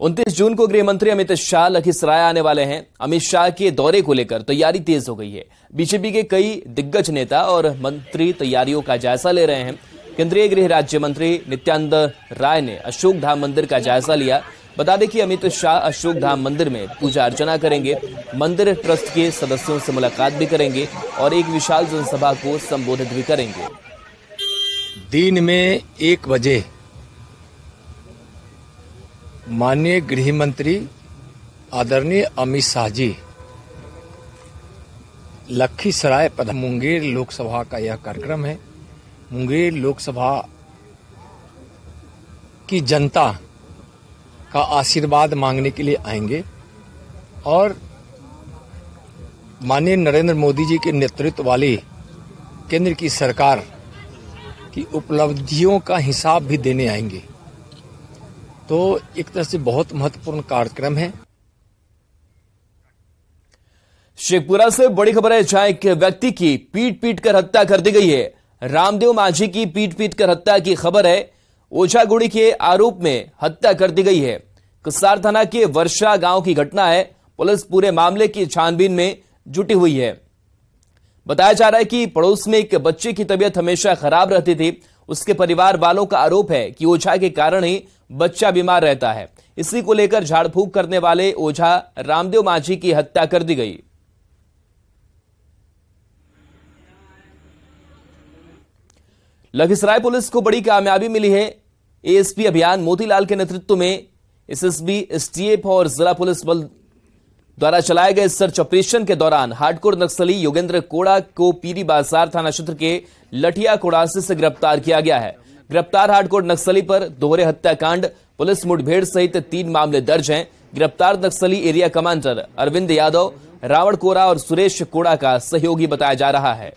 29 जून को गृह मंत्री अमित शाह लखीसराय आने वाले हैं। अमित शाह के दौरे को लेकर तैयारी तेज हो गई है। बीजेपी के कई दिग्गज नेता और मंत्री तैयारियों का जायजा ले रहे हैं। केंद्रीय गृह राज्य मंत्री नित्यानंद राय ने अशोक धाम मंदिर का जायजा लिया। बता दें कि अमित शाह अशोक धाम मंदिर में पूजा अर्चना करेंगे, मंदिर ट्रस्ट के सदस्यों से मुलाकात भी करेंगे और एक विशाल जनसभा को संबोधित भी करेंगे। दिन में 1 बजे माननीय गृह मंत्री आदरणीय अमित शाह जी लखीसराय मुंगेर लोकसभा का यह कार्यक्रम है। मुंगेर लोकसभा की जनता का आशीर्वाद मांगने के लिए आएंगे और माननीय नरेंद्र मोदी जी के नेतृत्व वाली केंद्र की सरकार की उपलब्धियों का हिसाब भी देने आएंगे। तो एक तरह से बहुत महत्वपूर्ण कार्यक्रम है। शेखपुरा से बड़ी खबर है, जहां एक व्यक्ति की पीट कर हत्या कर दी गई है। रामदेव माझी की पीट कर हत्या की खबर है। ओझागुड़ी के आरोप में हत्या कर दी गई है। कसार थाना के वर्षा गांव की घटना है। पुलिस पूरे मामले की छानबीन में जुटी हुई है। बताया जा रहा है कि पड़ोस में एक बच्चे की तबीयत हमेशा खराब रहती थी। उसके परिवार वालों का आरोप है कि ओझा के कारण ही बच्चा बीमार रहता है। इसी को लेकर झाड़ फूंक करने वाले ओझा रामदेव माझी की हत्या कर दी गई। लखीसराय पुलिस को बड़ी कामयाबी मिली है। एएसपी अभियान मोतीलाल के नेतृत्व में एसएसबी, एसटीएफ और जिला पुलिस बल द्वारा चलाए गए सर्च ऑपरेशन के दौरान हार्डकोर नक्सली योगेंद्र कोड़ा को पीरी बाजार थाना क्षेत्र के लठिया कोड़ासी से गिरफ्तार किया गया है। गिरफ्तार हार्डकोर नक्सली पर दोहरे हत्याकांड, पुलिस मुठभेड़ सहित 3 मामले दर्ज हैं। गिरफ्तार नक्सली एरिया कमांडर अरविंद यादव, रावण कोरा और सुरेश कोड़ा का सहयोगी बताया जा रहा है।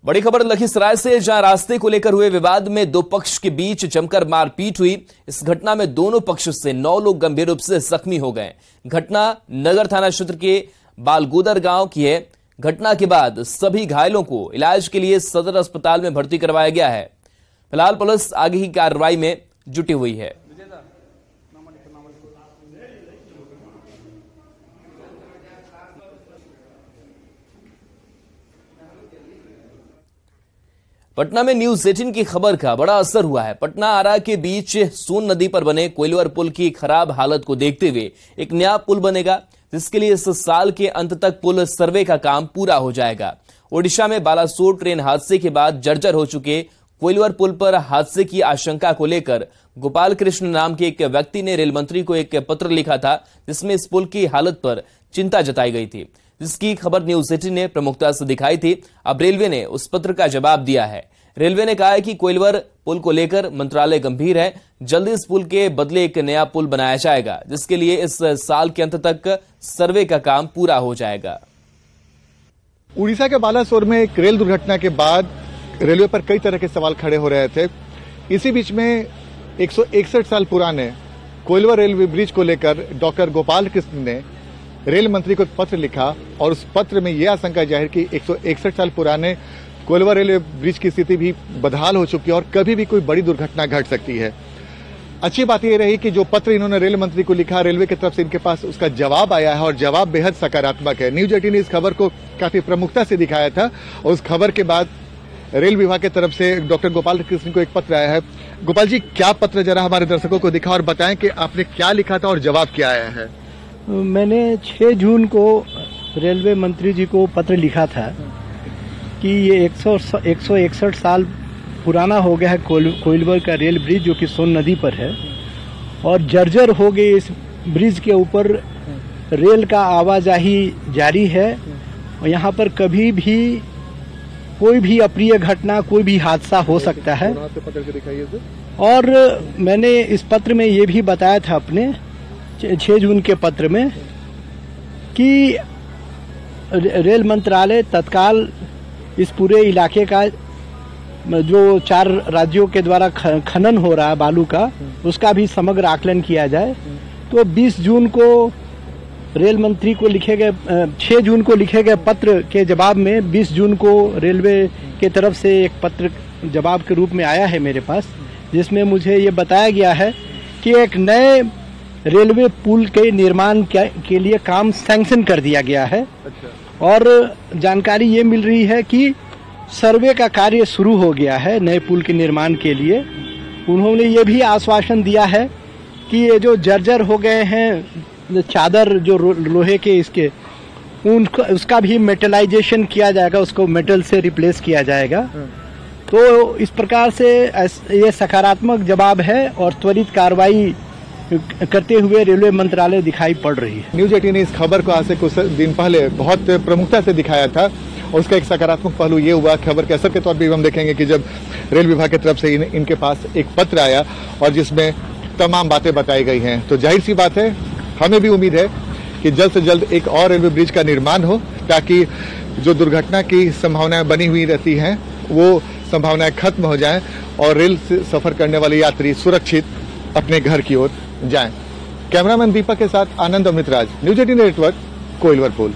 बड़ी खबर लखीसराय से, जहां रास्ते को लेकर हुए विवाद में 2 पक्ष के बीच जमकर मारपीट हुई। इस घटना में दोनों पक्ष से 9 लोग गंभीर रूप से जख्मी हो गए। घटना नगर थाना क्षेत्र के बालगोदर गांव की है। घटना के बाद सभी घायलों को इलाज के लिए सदर अस्पताल में भर्ती करवाया गया है। फिलहाल पुलिस आगे की कार्रवाई में जुटी हुई है। पटना में न्यूज 18 की खबर का बड़ा असर हुआ है। पटना आरा के बीच सोन नदी पर बने कोइलवर पुल की खराब हालत को देखते हुए एक नया पुल बनेगा, जिसके लिए इस साल के अंत तक पुल सर्वे का काम पूरा हो जाएगा। ओडिशा में बालासोर ट्रेन हादसे के बाद जर्जर हो चुके कोइलवर पुल पर हादसे की आशंका को लेकर गोपाल कृष्ण नाम के एक व्यक्ति ने रेल मंत्री को एक पत्र लिखा था, जिसमें इस पुल की हालत पर चिंता जताई गई थी, जिसकी खबर न्यूज 18 ने प्रमुखता से दिखाई थी। अब रेलवे ने उस पत्र का जवाब दिया है। रेलवे ने कहा है कि कोइलवर पुल को लेकर मंत्रालय गंभीर है। जल्दी इस पुल के बदले एक नया पुल बनाया जाएगा, जिसके लिए इस साल के अंत तक सर्वे का काम पूरा हो जाएगा। उड़ीसा के बालासोर में एक रेल दुर्घटना के बाद रेलवे पर कई तरह के सवाल खड़े हो रहे थे। इसी बीच में 161 साल पुराने कोइलवर रेलवे ब्रिज को लेकर डॉक्टर गोपाल कृष्ण ने रेल मंत्री को एक पत्र लिखा और उस पत्र में यह आशंका जाहिर की 161 साल पुराने कोइलवर रेलवे ब्रिज की स्थिति भी बदहाल हो चुकी है और कभी भी कोई बड़ी दुर्घटना घट सकती है। अच्छी बात यह रही कि जो पत्र इन्होंने रेल मंत्री को लिखा, रेलवे की तरफ से इनके पास उसका जवाब आया है और जवाब बेहद सकारात्मक है। न्यूज 18 ने इस खबर को काफी प्रमुखता से दिखाया था और उस खबर के बाद रेल विभाग की तरफ से डॉक्टर गोपाल कृष्ण को एक पत्र आया है। गोपाल जी, क्या पत्र जरा हमारे दर्शकों को दिखा और बताएं कि आपने क्या लिखा था और जवाब क्या आया है। मैंने 6 जून को रेलवे मंत्री जी को पत्र लिखा था कि ये 161 साल पुराना हो गया है कोइलवर का रेल ब्रिज, जो कि सोन नदी पर है और जर्जर हो गई। इस ब्रिज के ऊपर रेल का आवाजाही जारी है और यहाँ पर कभी भी कोई भी अप्रिय घटना, कोई भी हादसा हो सकता है। और मैंने इस पत्र में ये भी बताया था अपने 6 जून के पत्र में कि रेल मंत्रालय तत्काल इस पूरे इलाके का जो 4 राज्यों के द्वारा खनन हो रहा है बालू का, उसका भी समग्र आकलन किया जाए। तो 20 जून को रेल मंत्री को लिखे गए 6 जून को लिखे गए पत्र के जवाब में 20 जून को रेलवे के तरफ से एक पत्र जवाब के रूप में आया है मेरे पास, जिसमें मुझे ये बताया गया है कि एक नए रेलवे पुल के निर्माण के लिए काम सैंक्शन कर दिया गया है। और जानकारी ये मिल रही है कि सर्वे का कार्य शुरू हो गया है नए पुल के निर्माण के लिए। उन्होंने ये भी आश्वासन दिया है कि ये जो जर्जर हो गए हैं चादर जो लोहे के इसके उसका भी मेटलाइजेशन किया जाएगा, उसको मेटल से रिप्लेस किया जाएगा। तो इस प्रकार से ये सकारात्मक जवाब है और त्वरित कार्रवाई करते हुए रेलवे मंत्रालय दिखाई पड़ रही है। न्यूज 18 ने इस खबर को आज से कुछ दिन पहले बहुत प्रमुखता से दिखाया था और उसका एक सकारात्मक पहलू ये हुआ, खबर के असर के तौर पर हम देखेंगे कि जब रेल विभाग की तरफ से इनके पास एक पत्र आया और जिसमें तमाम बातें बताई गई हैं, तो जाहिर सी बात है हमें भी उम्मीद है कि जल्द से जल्द एक और रेलवे ब्रिज का निर्माण हो, ताकि जो दुर्घटना की संभावनाएं बनी हुई रहती हैं वो संभावनाएं खत्म हो जाएं और रेल से सफर करने वाले यात्री सुरक्षित अपने घर की ओर जाएं। कैमरामैन दीपक के साथ आनंद अमृतराज, न्यूज 18 नेटवर्क, कोइलवर पुल।